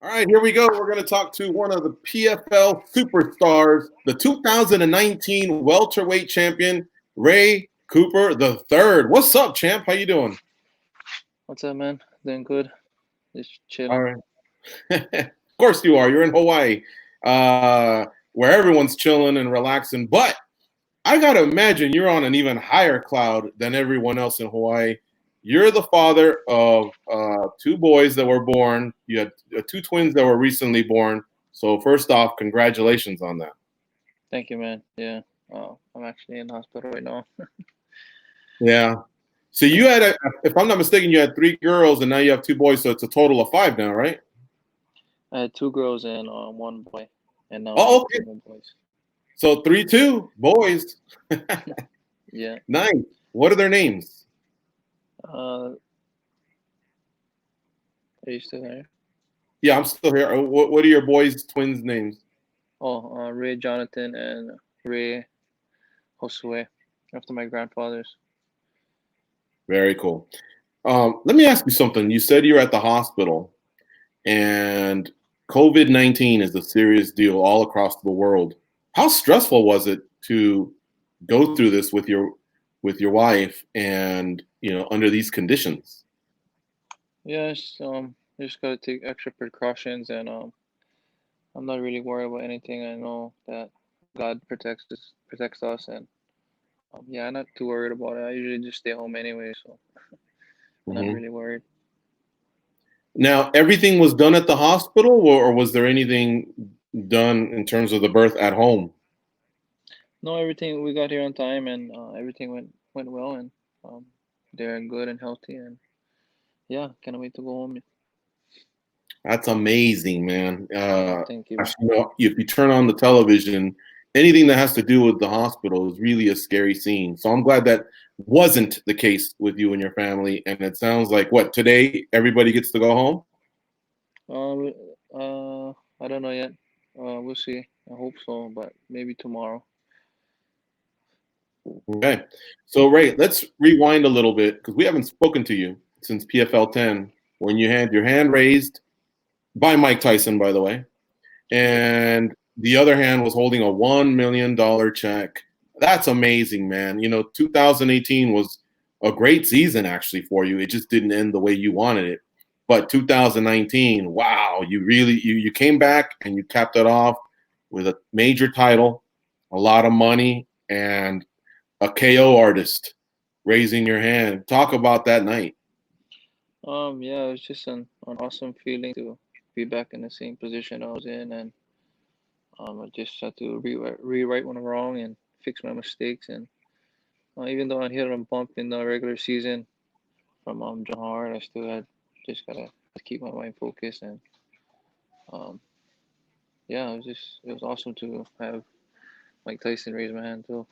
All right, here we go. We're going to talk to one of the PFL superstars, the 2019 welterweight champion, Ray Cooper the Third. What's up, champ? How you doing? What's up, man? Doing good. Just All chilling. right. Of course you are. You're in Hawaii, where everyone's chilling and relaxing. But I got to imagine you're on an even higher cloud than everyone else in Hawaii. You're the father of two boys that were born. You had two twins that were recently born. So first off, congratulations on that. Thank you, man. Yeah. I'm actually in the hospital right now. Yeah. So you had, if I'm not mistaken, you had three girls and now you have two boys. So it's a total of five now, right? I had two girls and one boy, and now I Oh, have okay. two more boys. So 3-2 boys. Yeah. Nice. What are their names? Are you still there? Yeah, I'm still here. What are your boys' twins' names? Oh, Ray Jonathan and Ray Josue, after my grandfathers. Very cool. Let me ask you something. You said you're at the hospital, and COVID-19 is a serious deal all across the world. How stressful was it to go through this with your wife, and under these conditions? Yeah, just gotta take extra precautions, and I'm not really worried about anything. I know that God protects us, and yeah, I'm not too worried about it. I usually just stay home anyway, so I'm not Hmm. really worried. Now, everything was done at the hospital, or was there anything done in terms of the birth at home? No, everything we got here on time, and everything went well, and um, they're good and healthy, and yeah, can't wait to go home. That's amazing, man. Thank you. Gosh, if you turn on the television, anything that has to do with the hospital is really a scary scene. So I'm glad that wasn't the case with you and your family. And it sounds like what today everybody gets to go home. Um, I don't know yet. We'll see. I hope so, but maybe tomorrow. Okay. So Ray, let's rewind a little bit because we haven't spoken to you since PFL 10 when you had your hand raised by Mike Tyson, by the way, Yep. and the other hand was holding a $1 million check. That's amazing, man. 2018 was a great season actually for you. It just didn't end the way you wanted it. But 2019, wow, you came back and you capped it off with a major title, a lot of money, and a KO artist raising your hand. Talk about that night. Yeah, it was just an awesome feeling to be back in the same position I was in, and I just had to rewrite when I'm wrong and fix my mistakes. And even though I hit a bump in the regular season from John Howard, I still had just gotta keep my mind focused. And um, yeah, it was awesome to have Mike Tyson raise my hand too.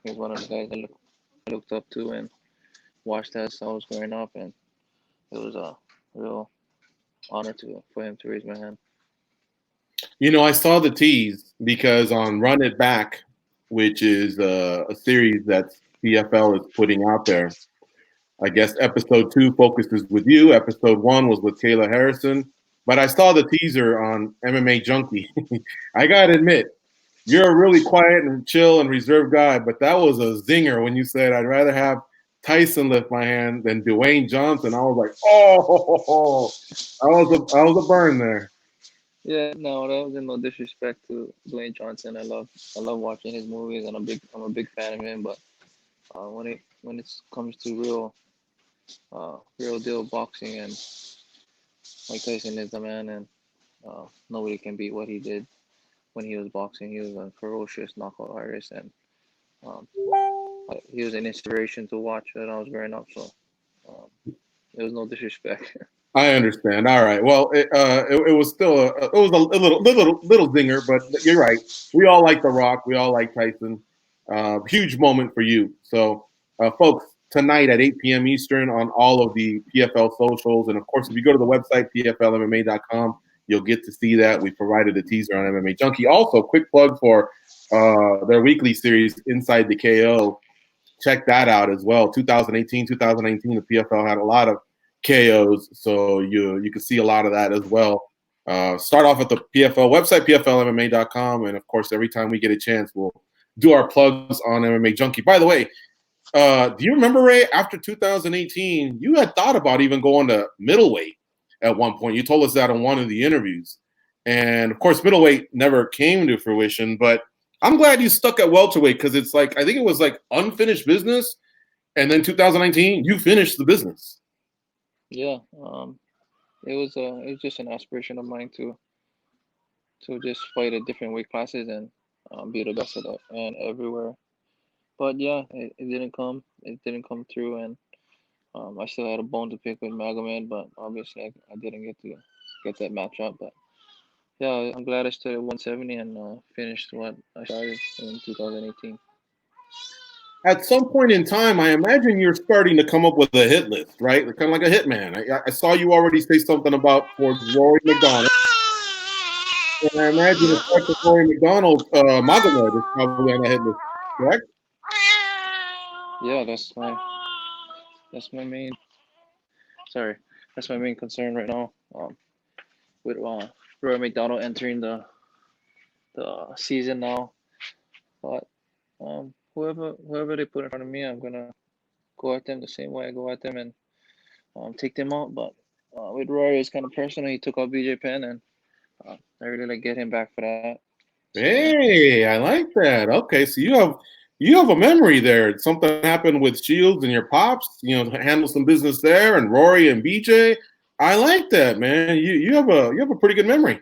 He was one of the guys I looked up to and watched as I was growing up, and it was a real honor to for him to raise my hand. I saw the tease because on Run It Back, which is a series that CFL is putting out there, I guess episode 2 focuses with you. Episode 1 was with Kayla Harrison. But I saw the teaser on MMA Junkie. I got to admit, you're a really quiet and chill and reserved guy, but that was a zinger when you said, I'd rather have Tyson lift my hand than Dwayne Johnson. I was like, oh, I was a burn there. Yeah, no, that wasn't no disrespect to Dwayne Johnson. I love watching his movies, and I'm a big fan of him. But when it comes to real deal boxing, and Mike Tyson is the man, and nobody can beat what he did when he was boxing. He was a ferocious knockout artist, and um, he was an inspiration to watch when I was growing up. So um, there was no disrespect. I understand. All right. Well, it was still it was a little zinger, but you're right. We all like The Rock. We all like Tyson. Huge moment for you. So, folks, tonight at 8 p.m. Eastern on all of the PFL socials, and of course, if you go to the website pflmma.com, you'll get to see that. We provided a teaser on MMA Junkie. Also, quick plug for their weekly series, Inside the KO. Check that out as well. 2018, 2019, the PFL had a lot of KOs, so you can see a lot of that as well. Start off at the PFL website, pflmma.com, and of course, every time we get a chance, we'll do our plugs on MMA Junkie. By the way, do you remember, Ray, after 2018, you had thought about even going to middleweight at one point. You told us that in one of the interviews. And, of course, middleweight never came to fruition. But I'm glad you stuck at welterweight because it's like, I think it was like unfinished business. And then 2019, you finished the business. Yeah, it was just an aspiration of mine to just fight at different weight classes and be the best at it and everywhere. But yeah, it didn't come. It didn't come through, and I still had a bone to pick with Magomed, but obviously I didn't get to get that match up. But yeah, I'm glad I started 170 and finished what I started in 2018. At some point in time, I imagine you're starting to come up with a hit list, right? Kind of like a hitman. I saw you already say something about towards Rory MacDonald. And I imagine if like Rory MacDonald, Magomed is probably on the hit list, correct? Yeah, that's my main. Sorry, that's my main concern right now. With Rory MacDonald entering the season now, but whoever they put in front of me, I'm gonna go at them the same way I go at them and take them out. But with Rory, it's kind of personal. He took out BJ Penn, and I really like get him back for that. So yeah. Hey, I like that. Okay, so you have a memory there. Something happened with Shields and your pops. Handle some business there, and Rory and BJ. I like that, man. You have a pretty good memory.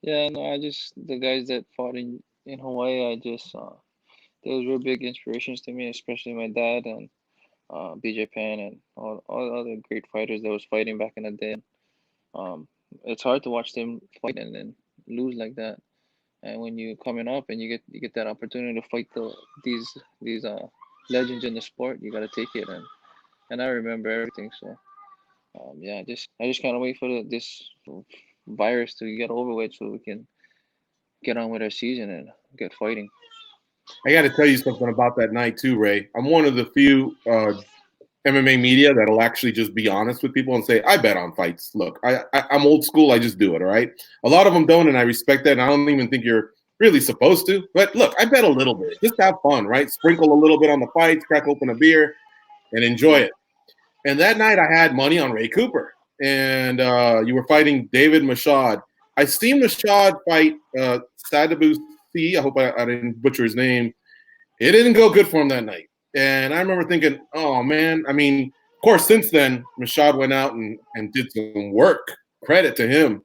Yeah, no, I just the guys that fought in Hawaii, I just they was real big inspirations to me, especially my dad and BJ Penn and all the other great fighters that was fighting back in the day. Um, it's hard to watch them fight and then lose like that. And when you coming up and you get that opportunity to fight these legends in the sport, you gotta take it. And I remember everything. So yeah, I just can't wait for this virus to get over with so we can get on with our season and get fighting. I got to tell you something about that night too, Ray. I'm one of the few MMA media that'll actually just be honest with people and say, I bet on fights. Look, I'm old school. I just do it. All right. A lot of them don't, and I respect that. And I don't even think you're really supposed to. But look, I bet a little bit. Just have fun, right? Sprinkle a little bit on the fights, crack open a beer, and enjoy it. And that night I had money on Ray Cooper. And you were fighting David Mashad. I seen Mashad fight Sadabu C. I hope I didn't butcher his name. It didn't go good for him that night. And I remember thinking, oh, man. I mean, of course, since then, Mashad went out and did some work. Credit to him.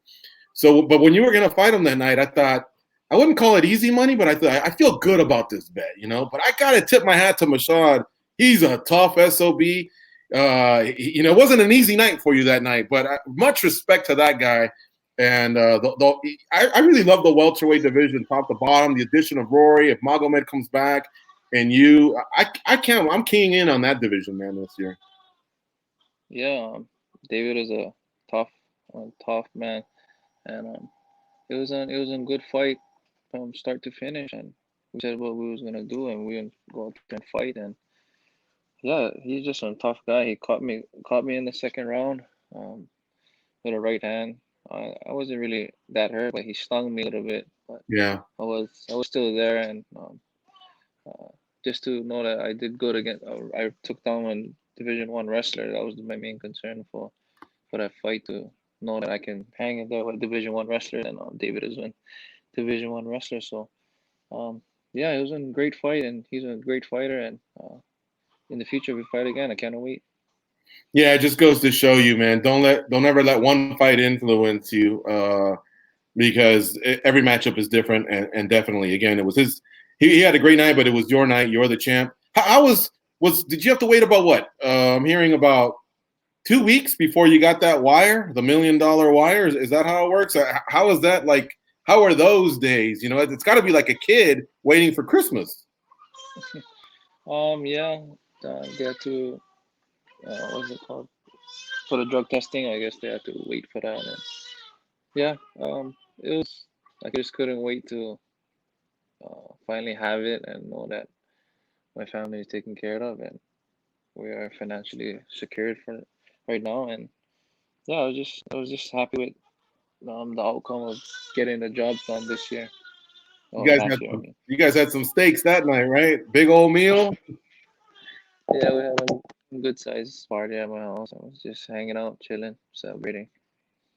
So, but when you were going to fight him that night, I thought, I wouldn't call it easy money, but I thought, I feel good about this bet. But I got to tip my hat to Mashad. He's a tough SOB. It wasn't an easy night for you that night, but much respect to that guy. And I really love the welterweight division, top to bottom. The addition of Rory, if Magomed comes back, and I can't. I'm keying in on that division, man, this year. Yeah, David is a tough, tough man, and it was a good fight from start to finish, and we said what we was gonna do, and we gonna go out there and fight, and yeah, he's just a tough guy. He caught me in the second round, um, with a right hand. I wasn't really that hurt, but he stung me a little bit, but Yeah. I was still there, and uh, just to know that I did good against, I took down a Division 1 wrestler. That was my main concern for that fight, to know that I can hang in there with Division 1 wrestler, and David is a Division 1 wrestler. So um, yeah, it was a great fight, and he's a great fighter, and in the future we fight again. I can't wait. Yeah, it just goes to show you, man. Don't ever let one fight influence you, because every matchup is different, and definitely, again, it was his. He had a great night, but it was your night. You're the champ. How was? Did you have to wait about what? I'm hearing about 2 weeks before you got that wire, the $1 million wire. Is that how it works? How is that like? How are those days? It's got to be like a kid waiting for Christmas. Yeah, they had to, what's it called, for the drug testing. I guess they had to wait for that. And yeah, it was I just couldn't wait to finally have it and know that my family is taken care of and we are financially secured for right now. And yeah, I was just happy with the outcome of getting the job done this year You or guys last had year. I some, mean, you guys had some steaks that night, right? Big old meal. yeah, we had a good sized party at my house. I was just hanging out, chilling, celebrating.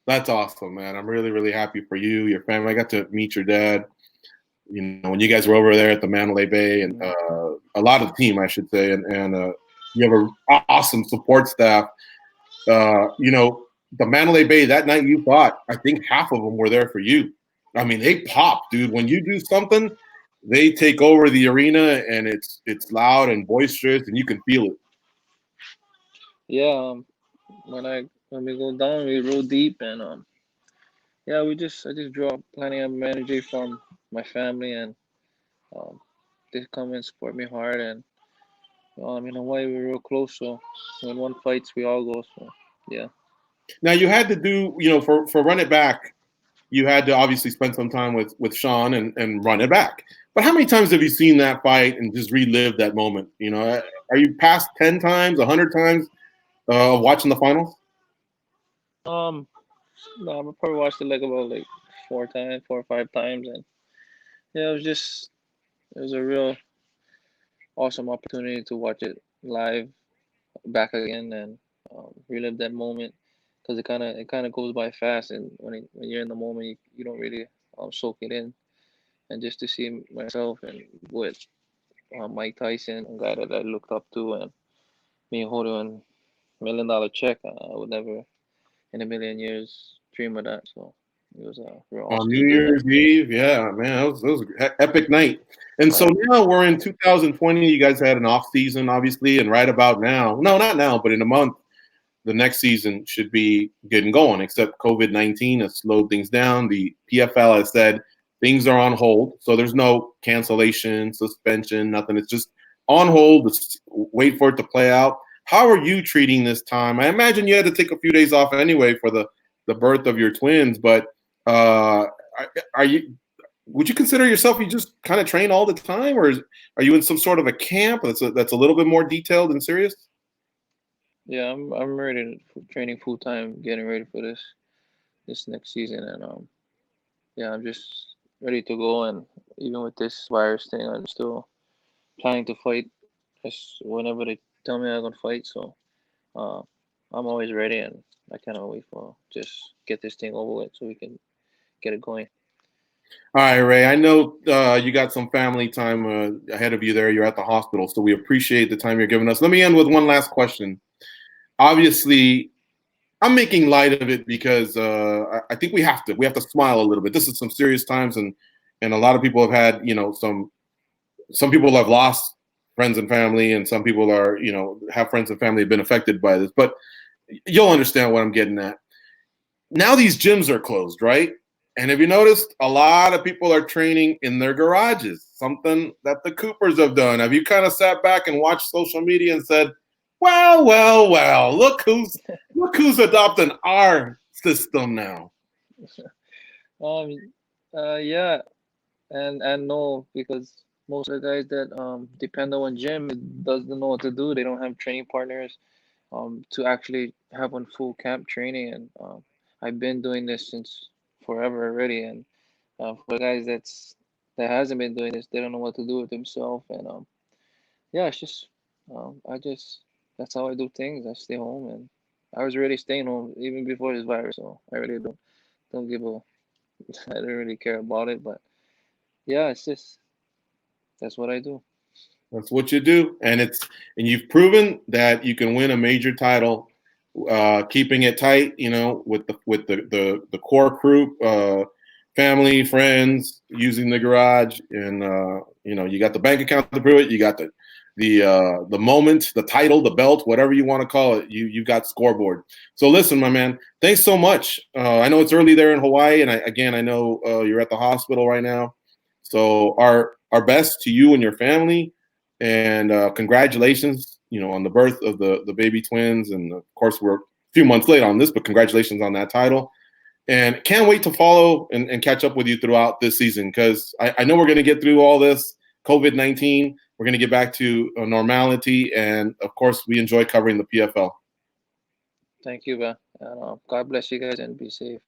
That's awesome, man. I'm really, really happy for you, your family. I got to meet your dad. You know, when you guys were over there at the Mandalay Bay, and Mm. a lot of the team, I should say, and you have an awesome support staff. You know, the Mandalay Bay that night you fought, I think half of them were there for you. I mean, they pop, dude. When you do something, they take over the arena, and it's loud and boisterous, and you can feel it. Yeah, when we go down, we roll deep, and yeah, I just draw plenty of energy from my family, and um, they come and support me hard, and in Hawaii we're real close, so when one fights, we all go. So yeah. Now you had to do, you know, for run it back, you had to obviously spend some time with Sean and run it back. But how many times have you seen that fight and just relived that moment? You know, are you past 10 times, 100 times watching the finals? Um, no, I probably watched it like about like 4 or 5 times, and yeah, it was a real awesome opportunity to watch it live back again and relive that moment because it kind of goes by fast, and when you're in the moment, you don't really soak it in, and just to see myself and with Mike Tyson, a guy that I looked up to, and me holding $1 million check, I would never in a million years dream of that. So it was real On awesome to New do that. Year's Eve, yeah, man, that was an epic night. And so now we're in 2020. You guys had an off season, obviously, and right about now, no, not now, but in a month, the next season should be getting going. Except COVID-19 has slowed things down. The PFL has said things are on hold, so there's no cancellation, suspension, nothing. It's just on hold. Just wait for it to play out. How are you treating this time? I imagine you had to take a few days off anyway for the birth of your twins, but uh, are you? Would you consider yourself you just kind of train all the time, or are you in some sort of a camp that's a little bit more detailed and serious? Yeah, I'm ready for training full time, getting ready for this next season, and yeah, I'm just ready to go. And even with this virus thing, I'm still planning to fight as whenever they tell me I'm gonna fight. So uh, I'm always ready, and I cannot wait for just get this thing over with so we can get it going. All right, Ray. I know you got some family time ahead of you there. You're at the hospital, so we appreciate the time you're giving us. Let me end with one last question. Obviously, I'm making light of it because I think we have to smile a little bit. This is some serious times, and a lot of people have had, you know, some people have lost friends and family, and some people are, you know, have friends and family have been affected by this. But you'll understand what I'm getting at. Now these gyms are closed, right? And have you noticed a lot of people are training in their garages? Something that the Coopers have done. Have you kind of sat back and watched social media and said, "Well, well, well, look who's adopting our system now." Um, yeah, and no, because most of the guys that depend on gym doesn't know what to do. They don't have training partners to actually have one full camp training, and I've been doing this since forever already. And for the guys that hasn't been doing this, they don't know what to do with themselves. And yeah, it's just I just that's how I do things. I stay home, and I was already staying home even before this virus, so I really don't give a I don't really care about it. But yeah, it's just that's what I do. That's what you do, and you've proven that you can win a major title, keeping it tight. You know, with the core group, family, friends, using the garage, and you know, you got the bank account to prove it. You got the moment, the title, the belt, whatever you want to call it. You got scoreboard. So listen, my man, thanks so much. I know it's early there in Hawaii, and I know you're at the hospital right now. So our best to you and your family, and congratulations, you know, on the birth of the baby twins, and of course we're a few months late on this, but congratulations on that title. And can't wait to follow and catch up with you throughout this season because I know we're going to get through all this COVID-19. We're going to get back to normality, and of course, we enjoy covering the PFL. Thank you, man. And God bless you guys and be safe.